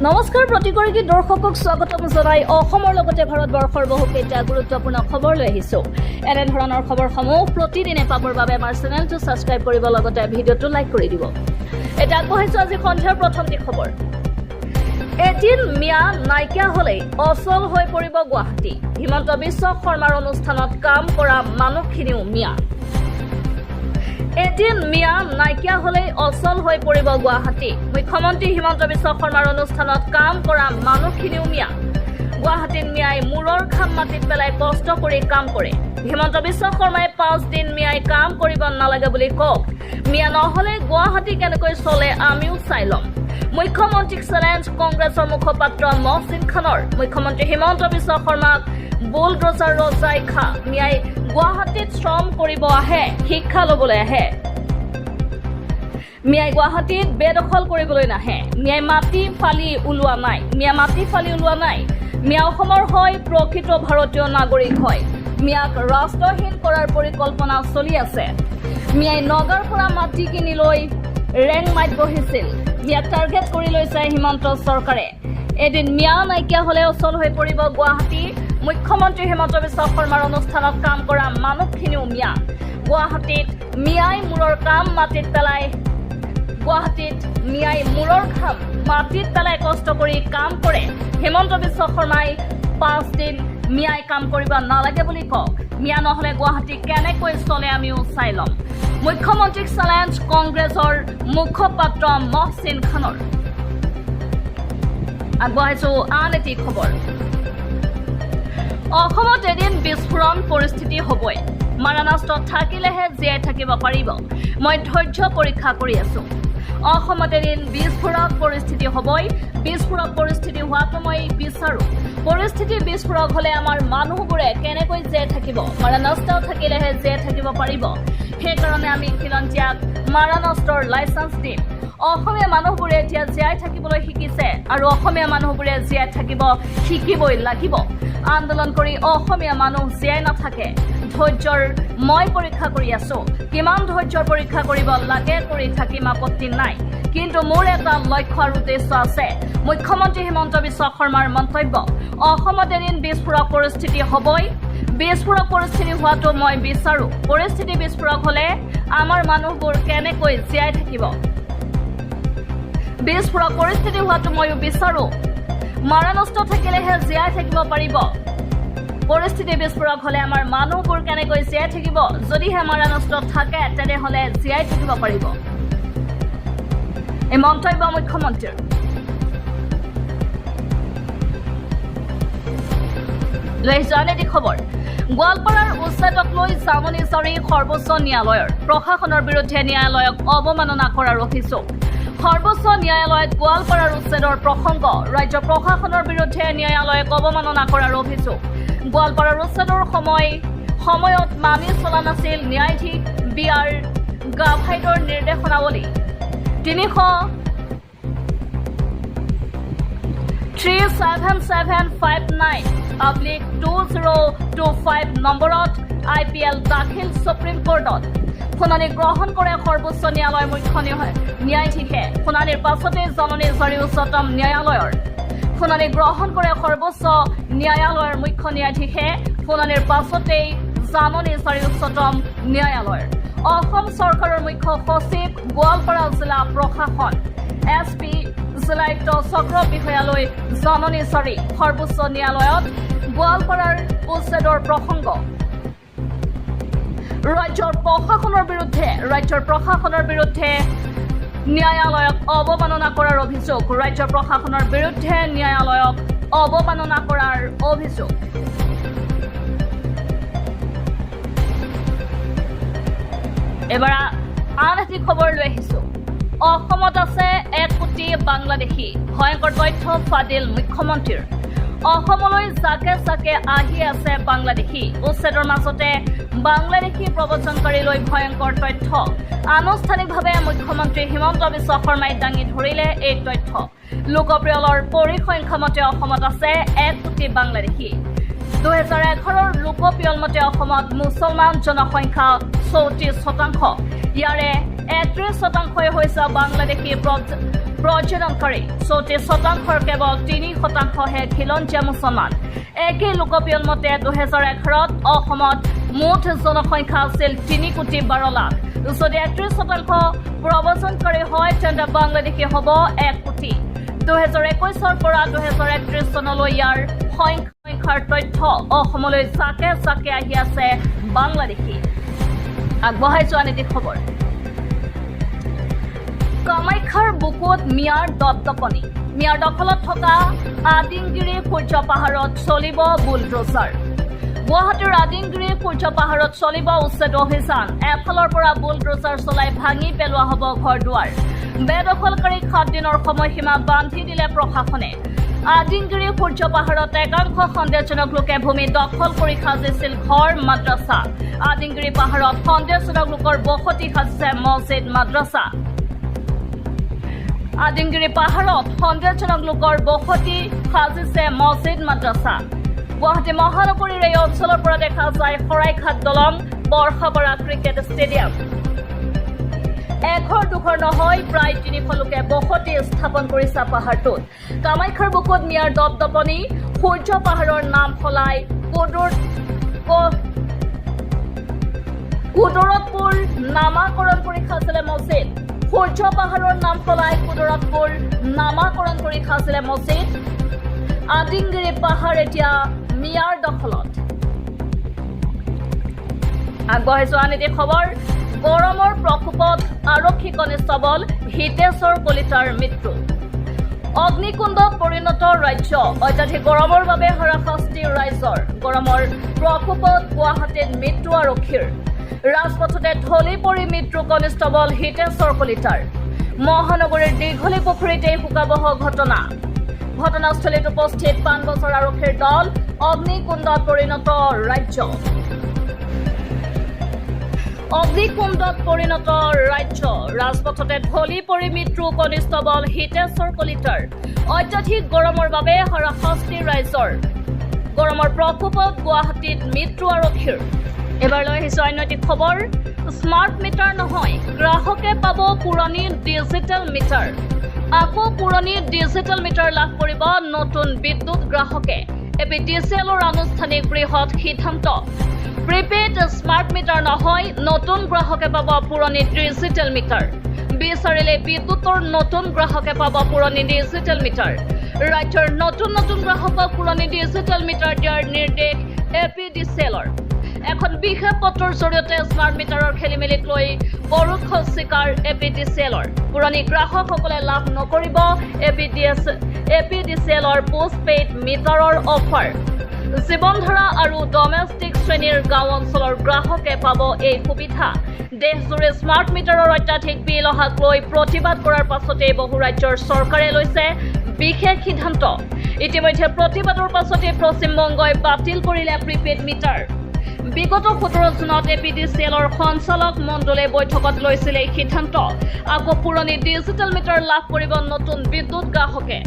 নমস্কাৰ প্ৰতিগৰাকী দৰ্শকক স্বাগতম জনাই অসমৰ লগতে ভাৰতবৰ্ষৰ বহুকেইটা গুৰুত্বপূৰ্ণ খবৰ লৈ আহিছো। এনে ধৰণৰ খবৰসমূহ প্ৰতিদিনে পাবৰ বাবে আমাৰ চেনেলটো ছাবস্ক্ৰাইব কৰিব লগতে ভিডিঅ'টো লাইক কৰি দিব। এটা আগবঢ়াইছো আজি সন্ধিয়াৰ প্ৰথমটি খবৰ। এদিন মিয়া নাইকিয়া হলেই অচল হৈ পৰিব গুৱাহাটী। হিমন্ত বিশ্ব শৰ্মাৰ অনুষ্ঠানত কাম কৰা মানুহখিনিও মিয়া। এদিন মিয়া নাইকিয়া হলেই অচল হৈ পৰিব গুৱাহাটী। মুখ্যমন্ত্ৰী হিমন্ত বিশ্ব শৰ্মাৰ অনুষ্ঠানত কাম কৰা মানুহখিনিও মিয়া। গুৱাহাটীত মিয়াই মূৰৰ খাম মাটিত পেলাই কষ্ট কৰি কাম কৰে। হিমন্ত বিশ্ব শৰ্মাই 5 দিন মিয়াই কাম কৰিব নালাগে বুলি কওক। মিয়া নহলে গুৱাহাটী কেনেকৈ চলে আমিও চাই ল'ম। মুখ্যমন্ত্ৰীক চেলেঞ্জ কংগ্ৰেছৰ মুখপাত্ৰ মহচিন খানৰ। মুখ্যমন্ত্ৰী হিমন্ত বিশ্ব শৰ্মাক বুলডোজাৰ ৰজাই খা। মিয়াই গুৱাহাটীত শ্ৰম কৰিব আহে, শিক্ষা ল'বলৈ আহে। মিয়াই গুৱাহাটীত বেদখল কৰিবলৈ নাহে। মিয়াই মাটি ফালি ওলোৱা নাই। মিয়া অসমৰ হয়, প্ৰকৃত ভাৰতীয় নাগৰিক হয়। মিয়াক ৰাষ্ট্ৰহীন কৰাৰ পৰিকল্পনা চলি আছে। মিয়াই নগাৰ পৰা মাটি কিনি লৈ ৰেং মাইত বহিছিল। মিয়াক টাৰ্গেট কৰি লৈছে হিমন্ত চৰকাৰে। এদিন মিয়া নাইকিয়া হলে অচল হৈ পৰিব গুৱাহাটী। মুখ্যমন্ত্ৰী হিমন্ত বিশ্ব শৰ্মাৰ অনুষ্ঠানত কাম কৰা মানুহখিনিও মিয়া। গুৱাহাটীত মিয়াই মূৰৰ ঘাম মাটিত পেলাই কষ্ট কৰি কাম কৰে। হিমন্ত বিশ্ব শৰ্মাই 5 দিন মিয়াই কাম কৰিব নালাগে বুলি কওক। মিয়া নহলে গুৱাহাটী কেনেকৈ চলে আমিও চাই ল'ম। মুখ্যমন্ত্ৰীক চেলেঞ্জ কংগ্ৰেছৰ মুখপাত্ৰ মহচিন খানৰ। আগবঢ়াইছো আন এটি খবৰ। অসমত এদিন বিস্ফোৰণ পৰিস্থিতি হ'বই। মাৰাণাস্ত্ৰ থাকিলেহে জীয়াই থাকিব পাৰিব। মই ধৈৰ্য পৰীক্ষা কৰি আছো। অসমত এদিন বিস্ফোৰক পৰিস্থিতি হ'বই। বিস্ফোৰক পৰিস্থিতি হোৱাটো মই বিচাৰো। পৰিস্থিতি বিস্ফোৰক হলে আমাৰ মানুহবোৰে কেনেকৈ জীয়াই থাকিব? মাৰাণাস্ত্ৰ থাকিলেহে জীয়াই থাকিব পাৰিব। সেইকাৰণে আমি খিলঞ্জীয়াক মাৰাণাস্ত্ৰৰ লাইচেন্স দিম। অসমীয়া মানুহবোৰে এতিয়া জীয়াই থাকিবলৈ শিকিছে আৰু অসমীয়া মানুহবোৰে জীয়াই থাকিব শিকিবই লাগিব। আন্দোলন কৰি অসমীয়া মানুহ জীয়াই নাথাকে। ধৈৰ্যৰ মই পৰীক্ষা কৰি আছো। কিমান ধৈৰ্যৰ পৰীক্ষা কৰিব লাগে কৰি থাকিম, আপত্তি নাই। কিন্তু মোৰ এটা লক্ষ্য আৰু উদ্দেশ্য আছে। মুখ্যমন্ত্ৰী হিমন্ত বিশ্ব শৰ্মাৰ মন্তব্য, অসমত এদিন বিস্ফোৰক পৰিস্থিতি হ'বই। বিস্ফোৰক পৰিস্থিতি হোৱাটো মই বিচাৰো। পৰিস্থিতি বিস্ফোৰক হলে আমাৰ মানুহবোৰ কেনেকৈ জীয়াই থাকিব? বিস্ফোৰক পৰিস্থিতি হোৱাটো ময়ো বিচাৰো। মাৰাণাস্ত্ৰ থাকিলেহে জীয়াই থাকিব পাৰিব। পৰিস্থিতি বিস্ফোৰক হলে আমাৰ মানুহবোৰ কেনেকৈ জীয়াই থাকিব? যদিহে মাৰাণাস্ত্ৰ থাকে তেনেহলে জীয়াই থাকিব পাৰিব। এই মন্তব্য মুখ্যমন্ত্ৰীৰ। জানে এটি খবৰ। গোৱালপাৰাৰ উচ্ছেদক লৈ জাননী জাৰি সৰ্বোচ্চ ন্যায়ালয়ৰ। প্ৰশাসনৰ বিৰুদ্ধে ন্যায়ালয়ক অৱমাননা কৰাৰ অভিযোগ। সৰ্বোচ্চ ন্যায়ালয়ত গোৱালপাৰাৰ উচ্ছেদৰ প্ৰসংগ। ৰাজ্য প্ৰশাসনৰ বিৰুদ্ধে ন্যায়ালয়ক অৱমাননা কৰাৰ অভিযোগ। গোৱালপাৰাৰ উচ্ছেদৰ সময়ত মানি চলা নাছিল ন্যায়াধীশ বি আৰ গাভাইডৰ নিৰ্দেশনাৱলী। 37759/2025 নম্বৰত IPL দাখিল সুপ্ৰিম কোৰ্টত। শুনানি গ্ৰহণ কৰে সৰ্বোচ্চ ন্যায়ালয়ৰ মুখ্য ন্যায়াধীশে। শুনানিৰ পাছতে জাননী জাৰি উচ্চতম ন্যায়ালয়ৰ। শুনানি গ্ৰহণ কৰে সৰ্বোচ্চ ন্যায়ালয়ৰ মুখ্য ন্যায়াধীশে। শুনানিৰ পাছতেই জাননী জাৰি উচ্চতম ন্যায়ালয়ৰ। অসম চৰকাৰৰ মুখ্য সচিব, গোৱালপাৰা জিলা প্ৰশাসন SP জিলায়ুক্ত চক্ৰ বিষয়ালৈ জাননী জাৰি সৰ্বোচ্চ ন্যায়ালয়ত। গোৱালপাৰাৰ উচ্ছেদৰ প্ৰসংগ। ৰাজ্যৰ প্ৰশাসনৰ বিৰুদ্ধে ন্যায়ালয়ক অৱমাননা কৰাৰ অভিযোগ। ৰাজ্যৰ প্ৰশাসনৰ বিৰুদ্ধে ন্যায়ালয়ক অৱমাননা কৰাৰ অভিযোগ। এবাৰ আন এটি খবৰ লৈ আহিছো। অসমত আছে 1 কোটি বাংলাদেশী। ভয়ংকৰ তথ্য ফাদিল মুখ্যমন্ত্ৰীৰ। অসমলৈ জাকে জাকে আহি আছে বাংলাদেশী। উচ্ছেদৰ মাজতে বাংলাদেশী প্ৰবচনকাৰীলৈ ভয়ংকৰ তথ্য। আনুষ্ঠানিকভাৱে মুখ্যমন্ত্ৰী হিমন্ত বিশ্ব শৰ্মাই দাঙি ধৰিলে এই তথ্য। লোকপ্ৰিয়লৰ পৰিসংখ্যা মতে অসমত আছে 1 কোটি বাংলাদেশী। 2011 লোকপিয়ল মতে অসমত মুছলমান জনসংখ্যা 34%। ইয়াৰে 31% হৈছে বাংলাদেশী প্ৰজননকাৰী 34% কেৱল 3%হে খিলঞ্জীয়া মুছলমান একে লোকপিয়ল মতে 2011ত অসমত মুঠ জনসংখ্যা আছিল 3,12 লাখ যদি 31% প্ৰব্ৰজনকাৰী হয় তেন্তে বাংলাদেশী হ'ব 1 কোটি 2021 পৰা 2031 চনলৈ ইয়াৰ সংখ্যাৰ তথ্য অসমলৈ চাকে চাকে আহি আছে বাংলাদেশী আগবঢ়াই যোৱা নীতি খবৰ কামাখ্যাৰ বুকুত মিয়াৰ দপদপনি মিয়াৰ দখলত থকা আদিংগিৰি সূৰ্য পাহাৰত চলিব বুলডোজাৰ গুৱাহাটীৰ আদিংগিৰি সূৰ্য পাহাৰত চলিব উচ্ছেদ অভিযান এফালৰ পৰা বুলডোজাৰ চলাই ভাঙি পেলোৱা হ'ব ঘৰ দুৱাৰ বেদখলকাৰীক 7 দিনৰ সময়সীমা বান্ধি দিলে প্ৰশাসনে আদিংগিৰি সূৰ্য পাহাৰত একাংশ সন্দেহজনক লোকে ভূমি দখল কৰি সাজিছিল ঘৰ মাদ্ৰাছা আদিংগিৰি পাহাৰত সন্দেহজনক লোকৰ বসতি সাজিছে মছজিদ মাদ্ৰাছা আদিংগিৰি পাহাৰত সন্দেহজনক লোকৰ বসতি সাজিছে মছজিদ মাদ্ৰাছা গুৱাহাটী মহানগৰীৰ এই অঞ্চলৰ পৰা দেখা যায় শৰাইঘাট দলং বৰখাপাৰা ক্ৰিকেট ষ্টেডিয়াম এঘৰ দুঘৰ নহয় প্ৰায় 300 লোকে বসতি স্থাপন কৰিছে পাহাৰটোত কামাখ্যাৰ বুকুত মিয়াৰ দপদপনি সূৰ্য পাহাৰৰ নাম সলাই কুদৰতপুৰ নামাকৰণ কৰি সাজিলে মছজিদ সূৰ্য পাহাৰৰ নাম সলাই কুদৰতপুৰ নামাকৰণ কৰি সাজিলে মছজিদ আদিংগিৰি পাহাৰ এতিয়া মিয়াৰ দখলত আগবঢ়াই যোৱা নীতি খবৰ গৰমৰ প্ৰকোপত আৰক্ষী কনিষ্টবল হিতেশ্বৰ কলিতাৰ মৃত্যু অগ্নিকুণ্ডত পৰিণত ৰাজ্য অত্যাধিক গৰমৰ বাবে হাৰাশাস্তি ৰাইজৰ গৰমৰ প্ৰকোপত গুৱাহাটীত মৃত্যু আৰক্ষীৰ ৰাজপথতে ঢলি পৰি মৃত্যু কনিষ্টবল হিতেশ্বৰ কলিতাৰ মহানগৰীৰ দীঘলী পুখুৰীতে শোকাবহ ঘটনাস্থলীত উপস্থিত 5 বছৰ আৰক্ষীৰ দল অগ্নিকুণ্ডত পৰিণত ৰাজ্য ৰাজপথতে ঢলি পৰি মৃত্যু কনিষ্টবল হিতেশ্বৰ কলিতাৰ অত্যাধিক গৰমৰ বাবে হাৰাশাস্তি ৰাইজৰ গৰমৰ প্ৰকোপত গুৱাহাটীত মৃত্যু আৰক্ষীৰ এবাৰ লৈ আহিছো অন্যটি খবৰ স্মাৰ্ট মিটাৰ নহয় গ্ৰাহকে পাব পুৰণি ডিজিটেল মিটাৰ আকৌ পুৰণি ডিজিটেল মিটাৰ লাভ কৰিব নতুন বিদ্যুৎ গ্ৰাহকে এপিডিচিএলৰ আনুষ্ঠানিক বৃহৎ সিদ্ধান্ত প্ৰিপেইড স্মাৰ্ট মিটাৰ নহয় নতুন গ্ৰাহকে পাব পুৰণি ডিজিটেল মিটাৰ বিচাৰিলে বিদ্যুতৰ নতুন গ্ৰাহকে পাব পুৰণি ডিজিটেল মিটাৰ ৰাজ্যৰ নতুন গ্ৰাহকক পুৰণি ডিজিটেল মিটাৰ দিয়াৰ নিৰ্দেশ এপিডিচিএলৰ এখন বিশেষ পত্ৰৰ জৰিয়তে স্মাৰ্ট মিটাৰৰ খেলিমেলিক লৈ পৰোক্ষ স্বীকাৰ এপিডিচিএলৰ পুৰণি গ্ৰাহকসকলে লাভ নকৰিব এপিডিচিএলৰ পোষ্টপেইড মিটাৰৰ অফাৰ জীৱনধাৰা আৰু ডমেষ্টিক শ্ৰেণীৰ গাঁও অঞ্চলৰ গ্ৰাহকে পাব এই সুবিধা দেশজুৰি স্মাৰ্ট মিটাৰৰ অত্যাধিক বিল অহাক লৈ প্ৰতিবাদ কৰাৰ পাছতে বহু ৰাজ্যৰ চৰকাৰে লৈছে বিশেষ সিদ্ধান্ত ইতিমধ্যে প্ৰতিবাদৰ পাছতে পশ্চিমবংগই বাতিল কৰিলে প্ৰিপেইড মিটাৰ বিগত 17 জুনত এপিডিচিএলৰ সঞ্চালক মণ্ডলে বৈঠকত লৈছিল এই সিদ্ধান্ত আকৌ পুৰণি ডিজিটেল মিটাৰ লাভ কৰিব নতুন বিদ্যুৎ গ্ৰাহকে